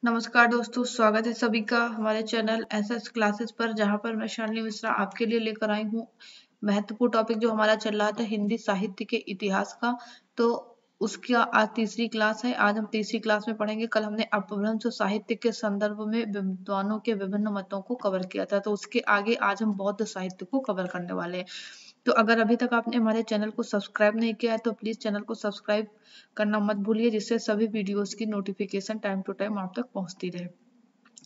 नमस्कार दोस्तों, स्वागत है सभी का हमारे चैनल एसएस क्लासेस पर, जहां पर मैं शालिनी मिश्रा आपके लिए लेकर आई हूं महत्वपूर्ण टॉपिक जो हमारा चल रहा था हिंदी साहित्य के इतिहास का। तो उसकी आज तीसरी क्लास है। आज हम तीसरी क्लास में पढ़ेंगे। कल हमने अपभ्रंश साहित्य के संदर्भ में विद्वानों के विभिन्न मतों को कवर किया था, तो उसके आगे आज हम बौद्ध साहित्य को कवर करने वाले हैं। तो अगर अभी तक आपने हमारे चैनल को सब्सक्राइब नहीं किया है तो प्लीज चैनल को सब्सक्राइब करना मत भूलिए, जिससे सभी वीडियोस की नोटिफिकेशन टाइम टू टाइम आप तक पहुंचती रहे।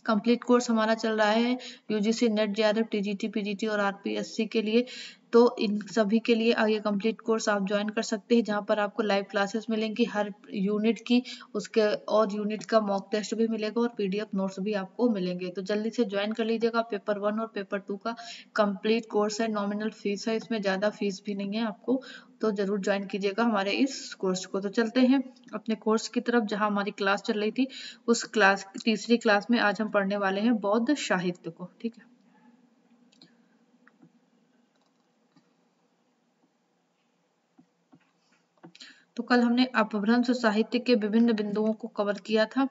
कंप्लीट कोर्स हमारा चल रहा है UGC net, JRF, TGT, PGT और आरपीएससी के लिए। तो इन सभी के लिए ये कंप्लीट कोर्स आप ज्वाइन कर सकते हैं, जहां पर आपको लाइव क्लासेस मिलेंगी हर यूनिट की, उसके और यूनिट का मॉक टेस्ट भी मिलेगा और पीडीएफ नोट्स भी आपको मिलेंगे। तो जल्दी से ज्वाइन कर लीजिएगा। पेपर 1 और पेपर 2 का कंप्लीट कोर्स है, नॉमिनल फीस है, इसमें ज़्यादा फीस भी नहीं है आपको, तो जरूर ज्वाइन कीजिएगा हमारे इस कोर्स को। तो चलते हैं अपने कोर्स की तरफ, जहां हमारी क्लास चल रही थी। उस क्लास तीसरी क्लास में आज हम पढ़ने वाले हैं बौद्ध साहित्य को। ठीक है, तो कल हमने अपभ्रंश साहित्य के विभिन्न बिंदुओं को कवर किया था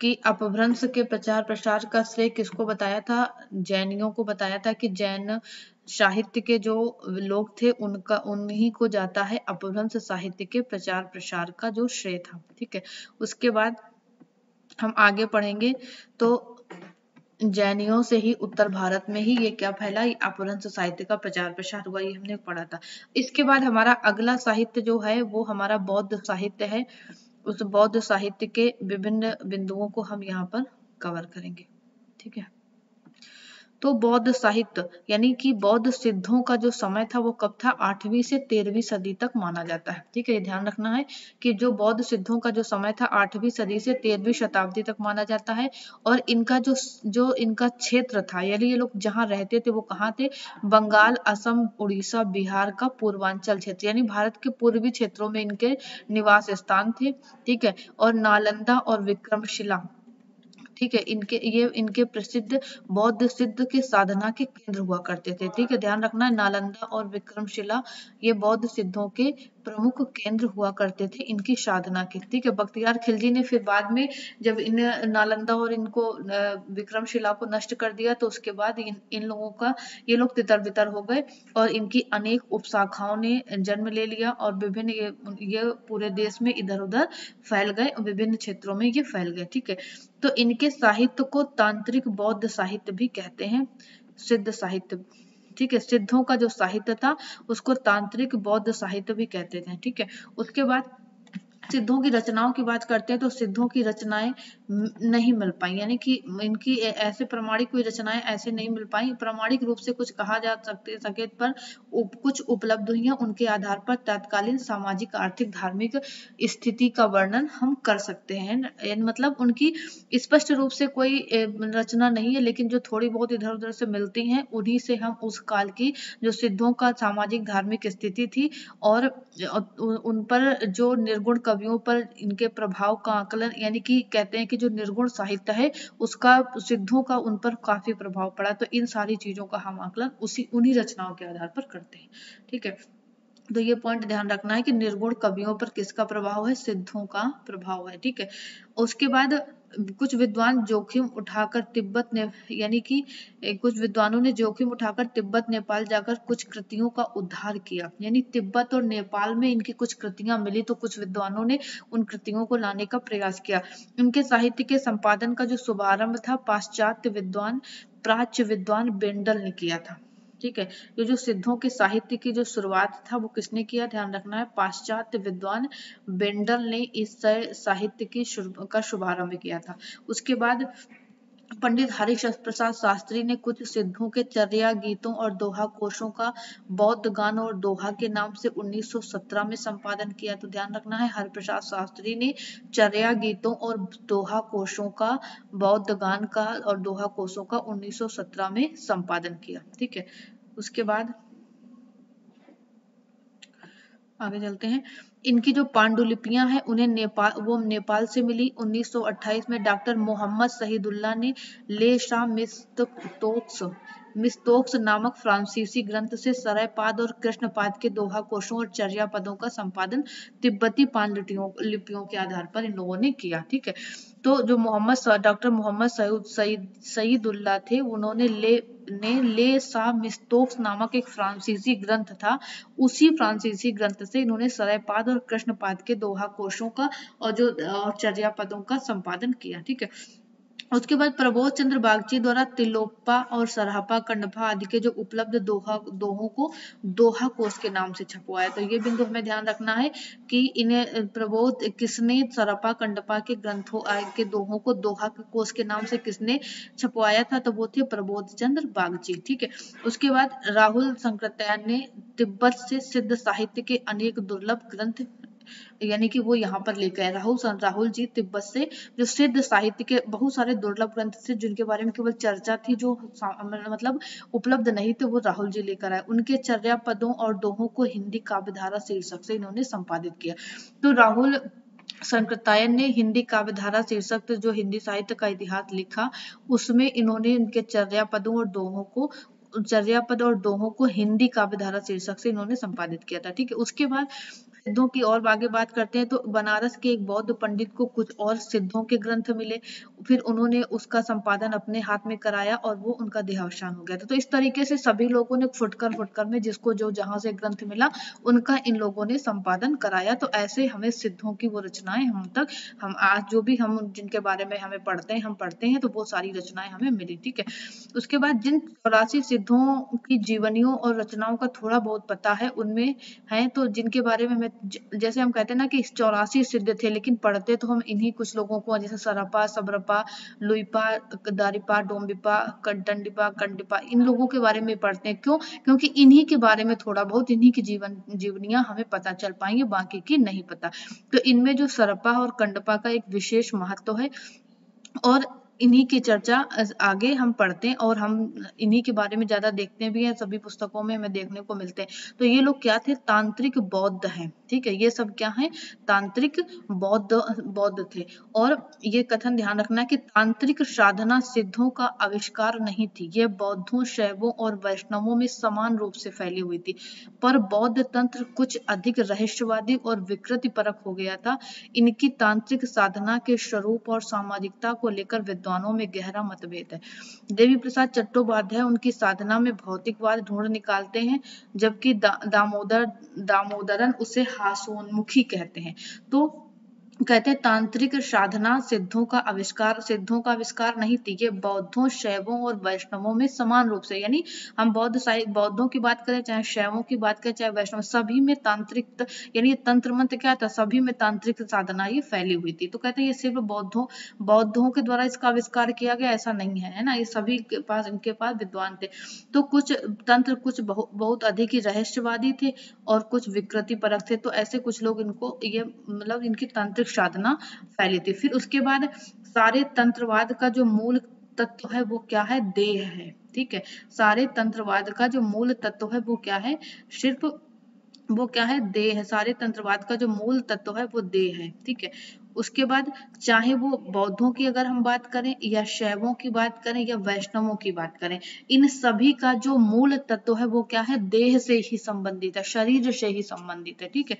कि अपभ्रंश के प्रचार प्रसार का श्रेय किसको बताया था। जैनियों को बताया था कि जैन साहित्य के जो लोग थे उनका उन्हीं को जाता है अपभ्रंश साहित्य के प्रचार प्रसार का जो श्रेय था। ठीक है, उसके बाद हम आगे पढ़ेंगे। तो जैनियों से ही उत्तर भारत में ही ये क्या फैला, ये अपभ्रंश साहित्य का प्रचार प्रसार हुआ, ये हमने पढ़ा था। इसके बाद हमारा अगला साहित्य जो है वो हमारा बौद्ध साहित्य है। उस बौद्ध साहित्य के विभिन्न बिंदुओं को हम यहाँ पर कवर करेंगे। ठीक है, तो बौद्ध साहित्य यानी कि बौद्ध सिद्धों का जो समय था वो कब था, 8वीं से 13वीं सदी तक माना जाता है। ठीक है, ये ध्यान रखना है कि जो बौद्ध सिद्धों का जो समय था 8वीं सदी से 13वीं शताब्दी तक माना जाता है। और इनका जो जो इनका क्षेत्र था, यानी ये लोग जहाँ रहते थे वो कहाँ थे, बंगाल, असम, उड़ीसा, बिहार का पूर्वांचल क्षेत्र, यानी भारत के पूर्वी क्षेत्रों में इनके निवास स्थान थे। ठीक है, और नालंदा और विक्रमशिला, ठीक है, इनके प्रसिद्ध बौद्ध सिद्ध के साधना के केंद्र हुआ करते थे। ठीक है, ध्यान रखना है, नालंदा और विक्रमशिला ये बौद्ध सिद्धों के प्रमुख केंद्र हुआ करते थे इनकी साधना के। ठीक है, बख्तियार खिलजी ने फिर बाद में जब इन नालंदा और इनको विक्रमशिला को नष्ट कर दिया, तो उसके बाद इन लोगों का ये लोग तितर बितर हो गए और इनकी अनेक उपशाखाओं ने जन्म ले लिया और विभिन्न ये पूरे देश में इधर उधर फैल गए और विभिन्न क्षेत्रों में ये फैल गए। ठीक है, तो इनके साहित्य को तांत्रिक बौद्ध साहित्य भी कहते हैं, सिद्ध साहित्य। ठीक है, सिद्धों का जो साहित्य था उसको तांत्रिक बौद्ध साहित्य भी कहते थे। ठीक है, उसके बाद सिद्धों की रचनाओं की बात करते हैं तो सिद्धों की रचनाएं नहीं मिल पाई, यानी कि इनकी ऐसे प्रमाणिक कोई रचनाएं ऐसे नहीं मिल पाई। प्रमाणिक रूप से कुछ कहा जा सके पर कुछ उपलब्ध हुई हैं, उनके आधार पर तत्कालीन सामाजिक, आर्थिक, धार्मिक स्थिति का वर्णन हम कर सकते हैं। मतलब उनकी स्पष्ट रूप से कोई रचना नहीं है, लेकिन जो थोड़ी बहुत इधर उधर से मिलती हैं उन्हीं से हम उस काल की जो सिद्धों का सामाजिक धार्मिक स्थिति थी और उन पर जो निर्गुण कवियों पर इनके प्रभाव का आकलन, यानी कि कहते हैं कि जो निर्गुण साहित्य है उसका सिद्धों का उन पर काफी प्रभाव पड़ा, तो इन सारी चीजों का हम आकलन उन्हीं रचनाओं के आधार पर करते हैं। ठीक है, तो ये पॉइंट ध्यान रखना है कि निर्गुण कवियों पर किसका प्रभाव है, सिद्धों का प्रभाव है। ठीक है, उसके बाद कुछ विद्वान जोखिम उठाकर तिब्बत ने, यानी कि कुछ विद्वानों ने जोखिम उठाकर तिब्बत नेपाल जाकर कुछ कृतियों का उद्धार किया, यानी तिब्बत और नेपाल में इनकी कुछ कृतियां मिली तो कुछ विद्वानों ने उन कृतियों को लाने का प्रयास किया। उनके साहित्य के संपादन का जो शुभारंभ था पाश्चात्य विद्वान, प्राच्य विद्वान बेंडल ने किया था। ठीक है, ये जो सिद्धों के साहित्य की जो शुरुआत था वो किसने किया, ध्यान रखना है, पाश्चात्य विद्वान बेंडल ने इस साहित्य की का शुभारंभ किया था। उसके बाद पंडित हरिशंकर प्रसाद शास्त्री ने कुछ सिद्धों के चर्या गीतों और दोहा कोशों का बौद्ध गान और दोहा के नाम से 1917 में संपादन किया। तो ध्यान रखना है, हरिप्रसाद शास्त्री ने चर्या गीतों और दोहा कोशों का, बौद्ध गान का और दोहा कोशों का 1917 में संपादन किया। ठीक है, उसके बाद आगे चलते हैं। इनकी जो पांडुलिपियां हैं उन्हें नेपाल से मिली। 1928 में डॉक्टर मोहम्मद शहीदुल्लाह ने ले शाह मिस्तोक्स मिस्तोक्स नामक फ्रांसीसी ग्रंथ से सरयपाद और कृष्णपाद के दोहा कोशों और चर्या पदों का संपादन तिब्बती पांडुलिपियों लिपियों के आधार पर इन लोगों ने किया। ठीक है, तो जो डॉक्टर मोहम्मद सईदुल्लाह थे, उन्होंने ले सा मिस्तोक्स नामक एक फ्रांसीसी ग्रंथ था, उसी फ्रांसीसी ग्रंथ से इन्होंने सरयपाद और कृष्णपाद के दोहा कोशों का और चर्या पदों का संपादन किया। ठीक है, उसके बाद प्रबोध चंद्र बागची द्वारा तिलोप्पा और सरहपा कंडपा आदि के जो उपलब्ध दोहों को दोहा कोश के नाम से छपवाया। तो ये बिंदु हमें ध्यान रखना है कि इन्हें प्रबोध किसने सरहपा कंडपा के ग्रंथों के दोहों को दोहा कोश के नाम से किसने छपवाया था, तो वो थे प्रबोध चंद्र बागची। ठीक है, उसके बाद राहुल शंकराचार्य ने तिब्बत से सिद्ध साहित्य के अनेक दुर्लभ ग्रंथ यानी कि वो यहाँ पर लेकर आए। राहुल जी तिब्बत से जो सिद्ध साहित्य के बहुत सारे दुर्लभ ग्रंथ थे जिनके बारे में केवल चर्चा थी, जो मतलब उपलब्ध नहीं थे, वो राहुल जी लेकर आए। उनके चर्या पदों और दोहों को हिंदी काव्यधारा शीर्षक से इन्होंने संपादित किया। तो राहुल शंकराचार्य ने हिंदी काव्यधारा शीर्षक जो हिंदी साहित्य का इतिहास लिखा, उसमें इन्होंने इनके चर्या पदों और दोहों को हिंदी काव्यधारा शीर्षक से इन्होंने संपादित किया था। ठीक है, उसके बाद सिद्धों की और आगे बात करते हैं, तो बनारस के एक बौद्ध पंडित को कुछ और सिद्धों के ग्रंथ मिले, फिर उन्होंने उसका संपादन अपने हाथ में कराया और वो उनका देहावसान हो गया था। तो इस तरीके से सभी लोगों ने फुटकर में जिसको जो जहां से ग्रंथ मिला उनका इन लोगों ने संपादन कराया। तो ऐसे हमें सिद्धों की वो रचनाएं हम आज जो भी हम जिनके बारे में हमें पढ़ते हैं तो वो सारी रचनाएं हमें मिली। ठीक है, उसके बाद जिन 84 सिद्धों की जीवनियों और रचनाओं का थोड़ा बहुत पता है उनमें है, तो जिनके बारे में हमें जैसे हम कहते हैं ना कि 84 सिद्ध थे, लेकिन पढ़ते तो हम इन्हीं कुछ लोगों को, जैसे सरपा, सबरपा, लुइपा, दारिपा, डोम्बिपा, कंडिपा, इन लोगों के बारे में पढ़ते हैं। क्यों? क्योंकि इन्हीं के बारे में थोड़ा बहुत इन्हीं की जीवनियां हमें पता चल पाएंगे, बाकी की नहीं पता। तो इनमें जो सरपा और कंडपा का एक विशेष महत्व है और इन्हीं की चर्चा आगे हम पढ़ते हैं और हम इन्हीं के बारे में ज्यादा देखते भी हैं, सभी पुस्तकों में हमें देखने को मिलते हैं। तो ये लोग क्या थे? तांत्रिक बौद्ध हैं। ठीक है, ये सब क्या है? तांत्रिक बौद्ध थे। और ये कथन ध्यान रखना है कि तांत्रिक साधना सिद्धों का आविष्कार नहीं थी, ये बौद्धों, शैवों और वैष्णवों में समान रूप से फैली हुई थी, पर बौद्ध तंत्र कुछ अधिक रहस्यवादी और विकृति परक हो गया था। इनकी तांत्रिक साधना के स्वरूप और सामाजिकता को लेकर विद्वानों में गहरा मतभेद है। देवी प्रसाद चट्टोपाध्याय उनकी साधना में भौतिकवाद ढूंढ निकालते हैं, जबकि दामोदरन उसे हास्योन्मुखी कहते हैं। तो कहते हैं तांत्रिक साधना सिद्धों का आविष्कार नहीं थी, ये बौद्धों, शैवों और वैष्णवों में समान रूप से, यानी हम बौद्धों की बात करें, चाहे शैवों की बात करें, चाहे वैष्णव, सभी में तांत्रिक यानी तंत्र मंत्र क्या था, सभी में तांत्रिक साधना ये फैली हुई थी। तो कहते हैं ये सिर्फ बौद्धों के द्वारा इसका आविष्कार किया गया ऐसा नहीं है ना, ये सभी के पास इनके पास विद्वान थे। तो कुछ तंत्र कुछ बहुत अधिक ही रहस्यवादी थे और कुछ विकृति परक थे। तो ऐसे कुछ लोग इनको ये मतलब इनकी तांत्रिक साधना फैली थी। फिर उसके बाद सारे तंत्रवाद का जो मूल तत्व है वो क्या है? देह है। ठीक है, सारे तंत्रवाद का जो मूल तत्व है वो क्या है? सिर्फ वो क्या है? देह है। सारे तंत्रवाद का जो मूल तत्व है वो देह है। ठीक है, उसके बाद चाहे वो बौद्धों की अगर हम बात करें या शैवों की बात करें या वैष्णवों की बात करें, इन सभी का जो मूल तत्व है वो क्या है? देह से ही संबंधित है, शरीर से ही संबंधित है। ठीक है,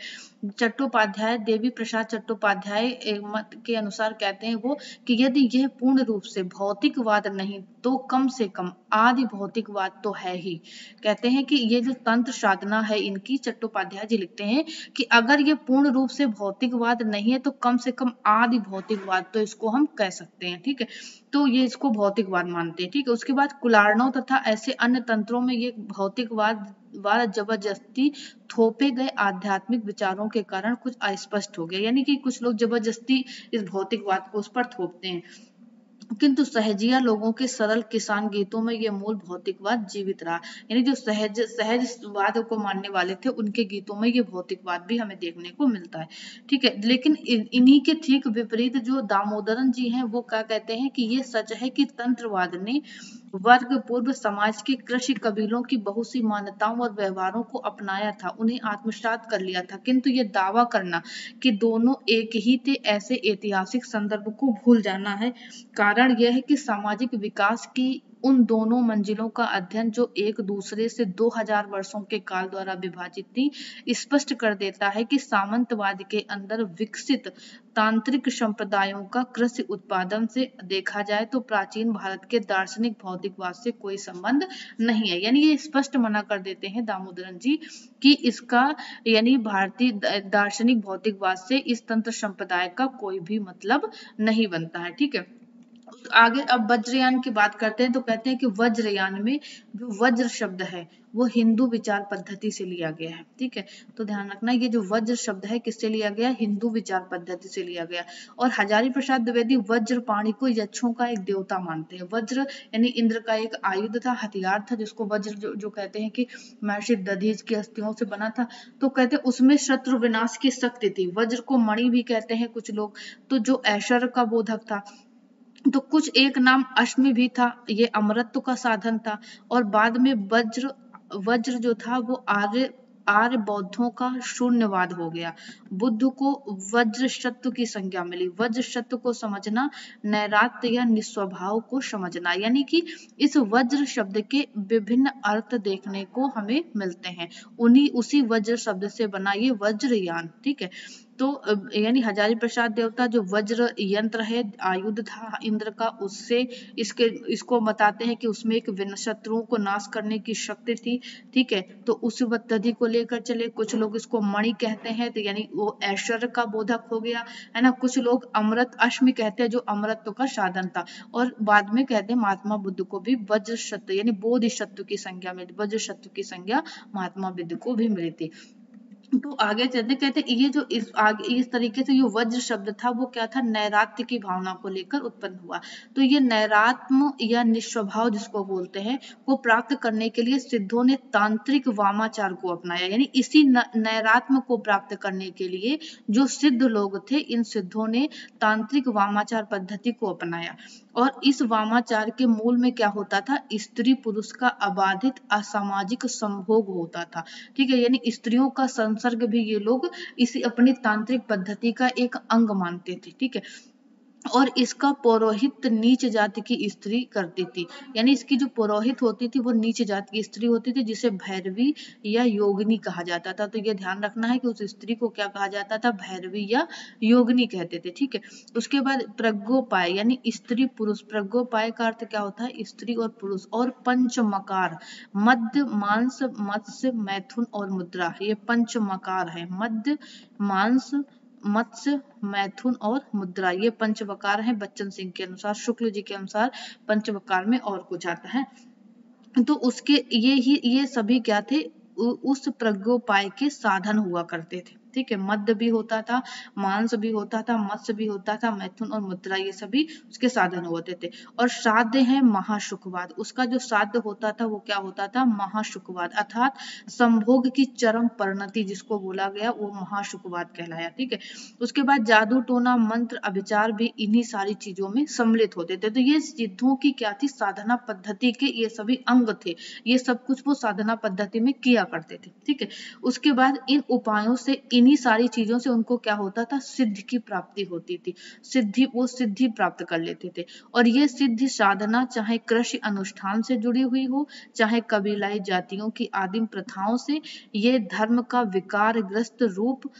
चट्टोपाध्याय, देवी प्रसाद चट्टोपाध्याय मत के अनुसार कहते हैं वो कि यदि यह पूर्ण रूप से भौतिकवाद नहीं तो कम से कम आदि भौतिकवाद तो है ही। कहते हैं कि ये जो तंत्र साधना है इनकी, चट्टोपाध्याय जी लिखते हैं कि अगर ये पूर्ण रूप से भौतिकवाद नहीं है तो कम से कम आदि भौतिकवाद तो इसको हम कह सकते हैं। ठीक है, तो ये इसको भौतिकवाद मानते हैं। ठीक है, उसके बाद कुलार्णव तथा ऐसे अन्य तंत्रों में ये भौतिकवाद जबरदस्ती थोपे गए आध्यात्मिक विचारों के कारण कुछ अस्पष्ट हो गया, यानी कि कुछ लोग जबरदस्ती इस भौतिकवाद को उस पर थोपते हैं, किंतु सहजिया लोगों के सरल किसान गीतों में यह मूल भौतिकवाद जीवित रहा। यानी जो सहजवाद को मानने वाले थे उनके गीतों में ये भौतिकवाद भी हमें देखने को मिलता है। ठीक है, लेकिन इन्हीं के ठीक विपरीत जो दामोदरन जी हैं वो क्या कहते हैं कि ये सच है कि तंत्रवाद ने वर्ग पूर्व समाज के कृषि कबीलों की बहुत सी मान्यताओं और व्यवहारों को अपनाया था, उन्हें आत्मसात कर लिया था, किंतु ये दावा करना कि दोनों एक ही थे, ऐसे ऐतिहासिक संदर्भ को भूल जाना है। कारण यह है कि सामाजिक विकास की उन दोनों मंजिलों का अध्ययन जो एक दूसरे से 2000 वर्षों के काल द्वारा विभाजित थी, स्पष्ट कर देता है कि सामंतवाद के अंदर विकसित तांत्रिक संप्रदायों का कृषि उत्पादन से देखा जाए तो प्राचीन भारत के दार्शनिक भौतिकवाद से कोई संबंध नहीं है। यानी ये स्पष्ट मना कर देते हैं दामोदरन जी कि इसका यानी भारतीय दार्शनिक भौतिकवाद से इस तंत्र संप्रदाय का कोई भी मतलब नहीं बनता है। ठीक है, आगे अब वज्रयान की बात करते हैं तो कहते हैं कि वज्रयान में जो वज्र शब्द है वो हिंदू विचार पद्धति से लिया गया है। ठीक है, तो ध्यान रखना ये जो वज्र शब्द है किससे लिया गया, हिंदू विचार पद्धति से लिया गया। और हजारी प्रसाद द्विवेदी वज्र पाणी को यक्षों का एक देवता मानते हैं। वज्र यानी इंद्र का एक आयुध था, हथियार था, जिसको वज्र जो कहते हैं कि महर्षि दधीच की अस्थियों से बना था। तो कहते हैं उसमें शत्रु विनाश की शक्ति थी। वज्र को मणि भी कहते हैं कुछ लोग। तो जो ऐश्वर्य का बोधक था, तो कुछ एक नाम अश्मि भी था, ये अमरत्व का साधन था। और बाद में वज्र जो था वो आर्य बौद्धों का शून्यवाद हो गया। बुद्ध को वज्र शत्रु की संज्ञा मिली। वज्र शत्रु को समझना नैरात्य या निस्वभाव को समझना, यानी कि इस वज्र शब्द के विभिन्न अर्थ देखने को हमें मिलते हैं। उसी वज्र शब्द से बना ये वज्रयान। ठीक है, तो यानी हजारी प्रसाद देवता जो वज्र यंत्र है, आयुध था इंद्र का, उससे इसको बताते हैं कि उसमें एक शत्रुओं को नाश करने की शक्ति थी। ठीक है, तो उस पद्धति को लेकर चले। कुछ लोग इसको मणि कहते हैं, तो यानी वो ऐश्वर्य का बोधक हो गया है ना। कुछ लोग अमृत अश्मि कहते हैं जो अमृतत्व का साधन था। और बाद में कहते हैं महात्मा बुद्ध को भी वज्र शत्रु यानी बोधि शत्रु की संज्ञा मिली, वज्र शत्रु की संज्ञा महात्मा बुद्ध को भी मिली थी। तो आगे चलते कहते ये जो इस तरीके से ये वज्र शब्द था वो क्या था, नैरात्य की भावना को लेकर उत्पन्न हुआ। तो ये नैरात्म या निस्वभाव जिसको बोलते हैं को प्राप्त करने के लिए सिद्धों ने तांत्रिक वामाचार को अपनाया। यानी इसी नैरात्म को प्राप्त करने के लिए जो सिद्ध लोग थे, इन सिद्धों ने तांत्रिक वामाचार पद्धति को अपनाया। और इस वामाचार के मूल में क्या होता था, स्त्री पुरुष का अबाधित असामाजिक संभोग होता था। ठीक है, यानी स्त्रियों का संसर्ग भी ये लोग इसी अपनी तांत्रिक पद्धति का एक अंग मानते थे। ठीक है, और इसका पौरोहित नीच जाति की स्त्री करती थी। यानी इसकी जो पुरोहित होती थी वो नीच जाति की स्त्री होती थी, जिसे भैरवी या योगिनी कहा जाता था। तो ये ध्यान रखना है कि उस स्त्री को क्या कहा जाता था, भैरवी या योगिनी कहते थे। ठीक है, उसके बाद प्रज्ञोपाय यानी स्त्री पुरुष। प्रज्ञोपाय का अर्थ क्या होता है, स्त्री और पुरुष। और पंचमकार, मध्य मांस मत्स्य मैथुन और मुद्रा, ये पंचमकार है। मध्य मांस मत्स्य मैथुन और मुद्रा, ये पंचवकार हैं बच्चन सिंह के अनुसार। शुक्ल जी के अनुसार पंचवकार में और कुछ आता है। तो उसके ये सभी क्या थे, उस प्रज्ञोपाय के साधन हुआ करते थे। ठीक है, मध्य भी होता था, मांस भी होता था, मत्स्य भी होता था, मैथुन और मुद्रा, ये सभी उसके साधन होते थे। और साध्य है महाशुकवाद। उसका जो साध्य होता था वो क्या होता था, महाशुकवाद, अर्थात संभोग की चरम परिणति जिसको बोला गया वो महाशुकवाद कहलाया। ठीक है, उसके बाद जादू टोना मंत्र अभिचार भी इन्हीं सारी चीजों में सम्मिलित होते थे। तो ये सिद्धों की क्या थी, साधना पद्धति के ये सभी अंग थे। ये सब कुछ वो साधना पद्धति में किया करते थे। ठीक है, उसके बाद इन उपायों से, इन्हीं सारी चीजों से उनको क्या होता था, सिद्धि की प्राप्ति होती थी। वो सिद्धि प्राप्त कर लेते थे। और ये सिद्धि साधना चाहे कृषि अनुष्ठान से जुड़ी हुई हो, चाहे कबीलाई जातियों की आदिम प्रथाओं से, ये धर्म का विकारग्रस्त रूप,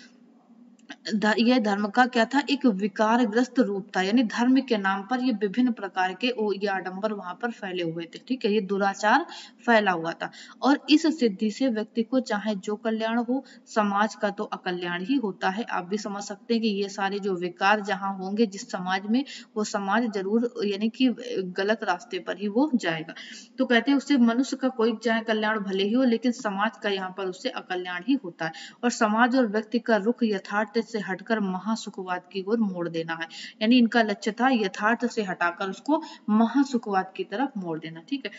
यह धर्म का क्या था, एक विकारग्रस्त रूप था। यानी धर्म के नाम पर ये विभिन्न प्रकार के ये आडंबर वहां पर फैले हुए थे। ठीक है, ये दुराचार फैला हुआ था। और इस सिद्धि से व्यक्ति को चाहे जो कल्याण हो, समाज का तो अकल्याण ही होता है। आप भी समझ सकते हैं कि ये सारे जो विकार जहां होंगे जिस समाज में, वो समाज जरूर यानी कि गलत रास्ते पर ही वो जाएगा। तो कहते हैं उससे मनुष्य का कोई चाहे कल्याण भले ही हो, लेकिन समाज का यहाँ पर उससे अकल्याण ही होता है। और समाज और व्यक्ति का रुख यथार्थ से हटकर महासुखवाद की ओर मोड़ देना है। यानी इनका लक्ष्य था यथार्थ से हटाकर उसको महासुखवाद की तरफ मोड़ देना। ठीक है,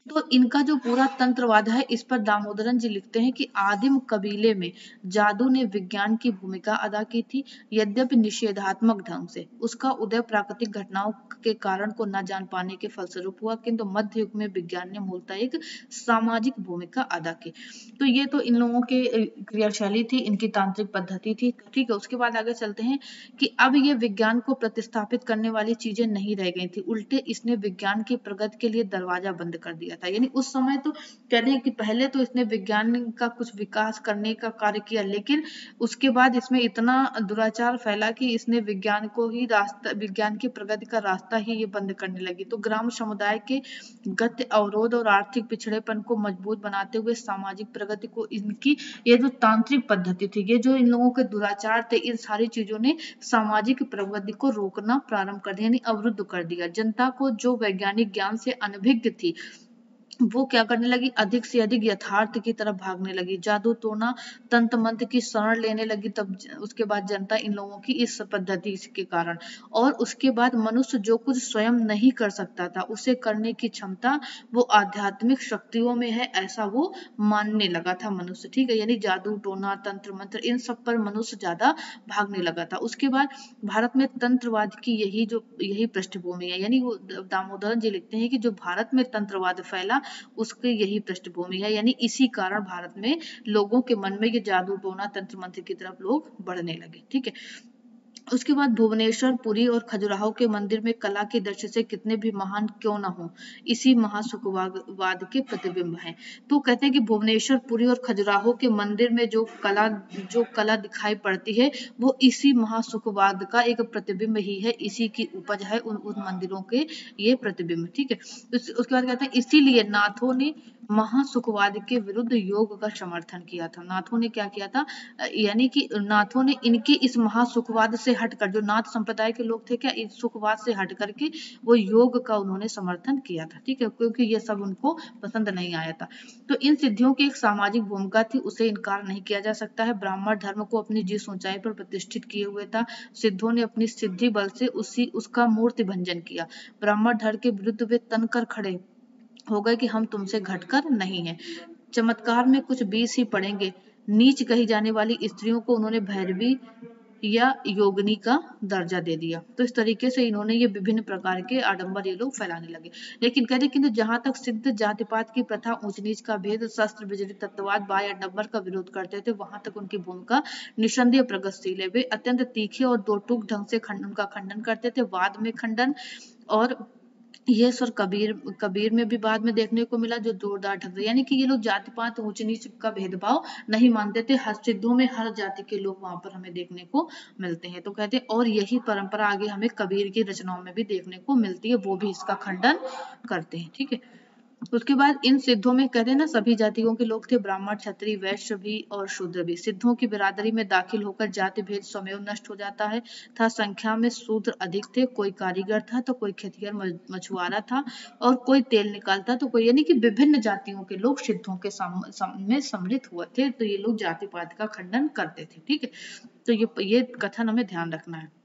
तो इनका जो पूरा तंत्रवाद है, इस पर दामोदरन जी लिखते हैं कि आदिम कबीले में जादू ने विज्ञान की भूमिका अदा की थी, यद्यपि निषेधात्मक ढंग से। उसका उदय प्राकृतिक घटनाओं के कारण को न जान पाने के फलस्वरूप हुआ, किंतु मध्य युग में विज्ञान ने मूलतः एक सामाजिक भूमिका अदा की। तो ये तो इन लोगों के क्रियाशैली थी, इनकी तांत्रिक पद्धति थी। ठीक है, उसके बाद आगे चलते हैं कि अब ये विज्ञान को प्रतिस्थापित करने वाली चीजें नहीं रह गई थी, उल्टे इसने विज्ञान की प्रगति के लिए दरवाजा बंद कर दिया था। यानी उस समय तो कहते हैं कि पहले तो इसने विज्ञान का कुछ विकास करने का कार्य किया, लेकिन उसके बाद इसमें इतना दुराचार फैला कि इसने विज्ञान को ही रास्ता, विज्ञान की प्रगति का रास्ता ही ये बंद करने लगी। तो ग्राम समुदाय के गति अवरोध और आर्थिक पिछड़ेपन को मजबूत बनाते हुए सामाजिक प्रगति को इनकी ये जो तांत्रिक पद्धति थी, ये जो इन लोगों के दुराचार थे, इन सारी चीजों ने सामाजिक प्रगति को रोकना प्रारंभ कर दिया, यानी अवरुद्ध कर दिया। जनता को जो वैज्ञानिक ज्ञान से अनभिज्ञ थी, वो क्या करने लगी, अधिक से अधिक यथार्थ की तरफ भागने लगी, जादू टोना तंत्र मंत्र की शरण लेने लगी। तब उसके बाद जनता इन लोगों की इस पद्धति के कारण, और उसके बाद मनुष्य जो कुछ स्वयं नहीं कर सकता था उसे करने की क्षमता वो आध्यात्मिक शक्तियों में है, ऐसा वो मानने लगा था मनुष्य। ठीक है, यानी जादू टोना तंत्र मंत्र इन सब पर मनुष्य ज्यादा भागने लगा था। उसके बाद भारत में तंत्रवाद की यही पृष्ठभूमि है, यानी वो दामोदरन जी लिखते हैं कि जो भारत में तंत्रवाद फैला उसकी यही पृष्ठभूमि है, यानी इसी कारण भारत में लोगों के मन में ये जादू टोना तंत्र मंत्र की तरफ लोग बढ़ने लगे। ठीक है, उसके बाद भुवनेश्वर, पुरी और खजुराहो के मंदिर में कला की दृष्टि से कितने भी महान क्यों न हो, इसी महासुखवाद के प्रतिबिंब हैं। तो कहते हैं कि भुवनेश्वर, पुरी और खजुराहो के मंदिर में जो कला दिखाई पड़ती है वो इसी महासुखवाद का एक प्रतिबिंब ही है, इसी की उपज है उन मंदिरों के ये प्रतिबिंब। ठीक है, उसके बाद कहते हैं इसीलिए नाथों ने महासुखवाद के विरुद्ध योग का समर्थन किया था। नाथों ने क्या किया था, यानी कि नाथों ने इनके इस महासुखवाद से हटकर, जो नाथ संप्रदाय के लोग थे क्या, इस सुखवाद से हट करके वो योग का उन्होंने समर्थन किया था। ठीक है, क्योंकि ये सब उनको पसंद नहीं आया था। तो इन सिद्धियों की एक सामाजिक भूमिका थी, उसे इनकार नहीं किया जा सकता है। ब्राह्मण धर्म को अपनी जिस ऊंचाई पर प्रतिष्ठित किए हुए था, सिद्धों ने अपनी सिद्धि बल से उसका मूर्ति भंजन किया। ब्राह्मण धर्म के विरुद्ध वे तनकर खड़े हो गए कि हम तुमसे घटकर नहीं है। चमत्कार में कुछ बीस ही पड़ेंगे। नीच कही जाने वाली स्त्रियों को उन्होंने भैरवी या योगिनी का दर्जा दे दिया। तो इस तरीके से इन्होंने ये विभिन्न प्रकार के आडंबर ये लोग फैलाने लगे। लेकिन कहते किंतु जहां तक सिद्ध जातिपात की प्रथा, ऊंच नीच का भेद, शस्त्र विजड़ित तत्ववाद, बाह्य आडंबर का विरोध करते थे, वहां तक उनकी भूमिका निसंदेह प्रगतिशील है। वे अत्यंत तीखे और दो टूक ढंग से उनका खंडन करते थे। वाद में खंडन और ये स्वर कबीर में भी बाद में देखने को मिला, जो जोरदार ढंग से, यानी कि ये लोग जाति पात ऊंच नीच का भेदभाव नहीं मानते थे। हर सिद्धों में हर जाति के लोग वहां पर हमें देखने को मिलते हैं। तो कहते हैं और यही परंपरा आगे हमें कबीर की रचनाओं में भी देखने को मिलती है, वो भी इसका खंडन करते हैं। ठीक है, उसके बाद इन सिद्धों में कहते हैं ना सभी जातियों के लोग थे, ब्राह्मण क्षत्रिय वैश्य भी और शूद्र भी। सिद्धों की बिरादरी में दाखिल होकर जाति भेद स्वयं नष्ट हो जाता है था। संख्या में शूद्र अधिक थे, कोई कारीगर था तो कोई खेतिहर मछुआरा था और कोई तेल निकालता तो कोई, यानी कि विभिन्न जातियों के लोग सिद्धों के में सम्मिलित हुए थे। तो ये लोग जाति पात का खंडन करते थे। ठीक है, तो ये कथन हमें ध्यान रखना है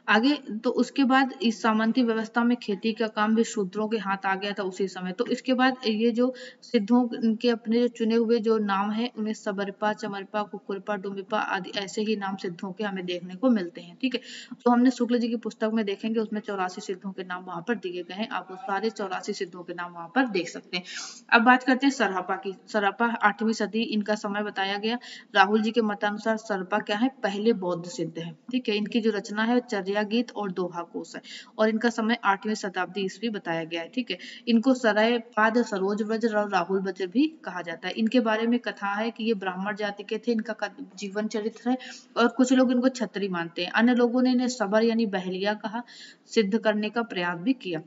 आगे। तो उसके बाद इस सामंती व्यवस्था में खेती का काम भी शूद्रों के हाथ आ गया था उसी समय। तो इसके बाद ये जो सिद्धों के अपने जो चुने हुए जो नाम है, उन्हें सबरपा, चमरपा, कुकुरपा, डुमिपा आदि ऐसे ही नाम सिद्धों के हमें देखने को मिलते हैं। ठीक है, तो हमने शुक्ल जी की पुस्तक में देखेंगे, उसमें 84 सिद्धों के नाम वहां पर दिए गए हैं, आप वो सारे 84 सिद्धों के नाम वहां पर देख सकते हैं। अब बात करते हैं सरहपा की। सरहपा 8वीं सदी इनका समय बताया गया। राहुल जी के मतानुसार सरहपा क्या है, पहले बौद्ध सिद्ध है। ठीक है, इनकी जो रचना है चर्या गीत और दोहा कोश है, और इनका समय 8वीं शताब्दी ईस्वी बताया गया है। ठीक है, इनको सराय पाद, सरोज व्रज और राहुल व्रज भी कहा जाता है। इनके बारे में कथा है कि ये ब्राह्मण जाति के थे, इनका जीवन चरित्र है, और कुछ लोग इनको क्षत्रिय मानते हैं। अन्य लोगों ने इन्हें सबर यानी बहलिया कहा, सिद्ध करने का प्रयास भी किया।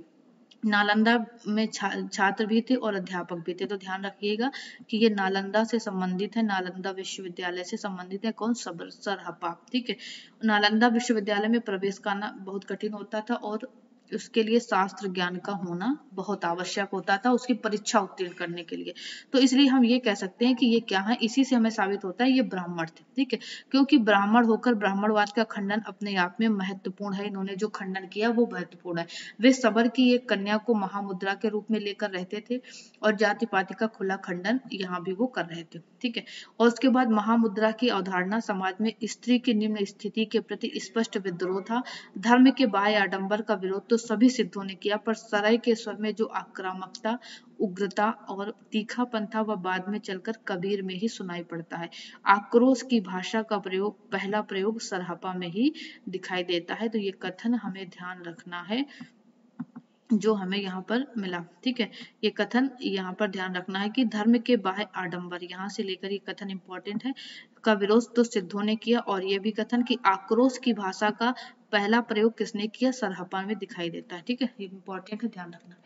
नालंदा में छात्र भी थे और अध्यापक भी थे। तो ध्यान रखिएगा कि ये नालंदा से संबंधित है, नालंदा विश्वविद्यालय से संबंधित है। कौन, सरहपा। ठीक है, नालंदा विश्वविद्यालय में प्रवेश करना बहुत कठिन होता था और उसके लिए शास्त्र ज्ञान का होना बहुत आवश्यक होता था उसकी परीक्षा उत्तीर्ण करने के लिए। तो इसलिए हम ये कह सकते हैं कि ये क्या है, इसी से हमें साबित होता है ये ब्राह्मण थे, ठीक है। क्योंकि ब्राह्मण होकर ब्राह्मणवाद का खंडन अपने आप में महत्वपूर्ण है, इन्होंने जो खंडन किया वो महत्वपूर्ण है। वे सबर की एक कन्या को महामुद्रा के रूप में लेकर रहते थे और जाति पाति का खुला खंडन यहाँ भी वो कर रहे थे, ठीक है। और उसके बाद महामुद्रा की अवधारणा समाज में स्त्री की निम्न स्थिति के प्रति स्पष्ट विद्रोह था। धर्म के बाह्य आडंबर का विरोध तो सभी सिद्धों ने किया, पर सराय के स्वर में जो आक्रामकता, उग्रता और तीखापन था वह बाद में चलकर कबीर में ही सुनाई पड़ता है। आक्रोश की भाषा का प्रयोग, पहला प्रयोग सरहपा में ही दिखाई देता है। तो ये कथन हमें ध्यान रखना है जो हमें यहाँ पर मिला, ठीक है। ये कथन यहाँ पर ध्यान रखना है कि धर्म के बाह्य आडंबर, यहाँ से लेकर ये कथन इंपॉर्टेंट है, का विरोध तो सिद्धों ने किया, और ये भी कथन कि आक्रोश की भाषा का पहला प्रयोग किसने किया, सरहपा में दिखाई देता है, ठीक है। ये इंपॉर्टेंट है, ध्यान रखना।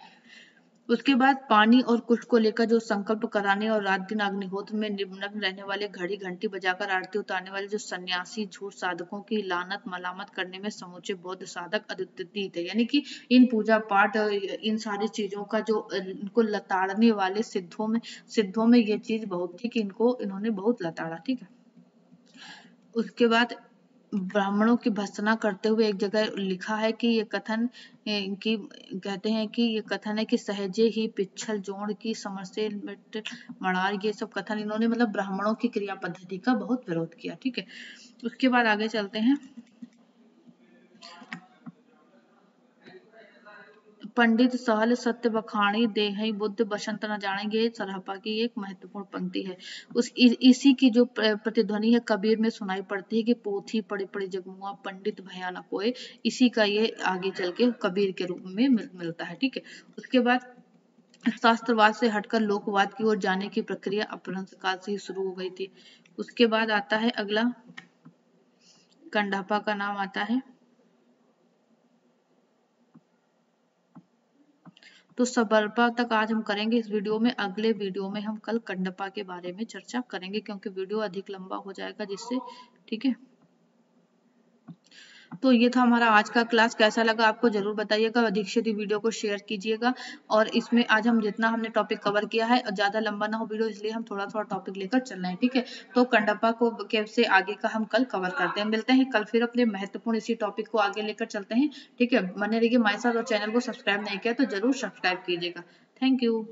उसके बाद पानी और कुश को लेकर जो संकल्प कराने और रात दिन अग्निहोत्र में निमग्न रहने वाले, घड़ी घंटी बजाकर आरती उतारने वाले जो सन्यासी झूठ साधकों की लानत मलामत करने में समूचे बौद्ध साधक अद्वितीय थे। यानी कि इन पूजा पाठ इन सारी चीजों का जो इनको लताड़ने वाले सिद्धों में ये चीज बहुत थी कि इन्होंने बहुत लताड़ा, ठीक है। उसके बाद ब्राह्मणों की भर्त्सना करते हुए एक जगह लिखा है कि ये कथन कि कहते हैं कि ये कथन है कि सहजे ही पिछल जोड़ की समरसे मड़ार, ये सब कथन इन्होंने मतलब ब्राह्मणों की क्रिया पद्धति का बहुत विरोध किया, ठीक है। उसके बाद आगे चलते हैं। पंडित सहल सत्य बखानी देहई बुद्ध बसंत न जानेंगे, सरहपा की एक महत्वपूर्ण पंक्ति है। इसी की जो प्रतिध्वनि है कबीर में सुनाई पड़ती है कि पोथी पड़े पड़े जगमुआ पंडित भया न कोय, इसी का ये आगे चल के कबीर के रूप में मिलता है, ठीक है। उसके बाद शास्त्रवाद से हटकर लोकवाद की ओर जाने की प्रक्रिया अपभ्रंश काल से ही शुरू हो गई थी। उसके बाद आता है अगला, कंडापा का नाम आता है। तो सबरपा तक आज हम करेंगे इस वीडियो में, अगले वीडियो में हम कल कंडपा के बारे में चर्चा करेंगे क्योंकि वीडियो अधिक लंबा हो जाएगा जिससे, ठीक है। तो ये था हमारा आज का क्लास, कैसा लगा आपको जरूर बताइएगा, अधिक से अधिक वीडियो को शेयर कीजिएगा। और इसमें आज हम जितना हमने टॉपिक कवर किया है, ज्यादा लंबा ना हो वीडियो, इसलिए हम थोड़ा थोड़ा टॉपिक लेकर चल रहे हैं, ठीक है। तो कंडपा को से आगे का हम कल कवर करते हैं, मिलते हैं कल फिर अपने महत्वपूर्ण इसी टॉपिक को आगे लेकर चलते हैं, ठीक है। बने रहिए हमारे साथ और चैनल को सब्सक्राइब नहीं किया तो जरूर सब्सक्राइब कीजिएगा। Thank you.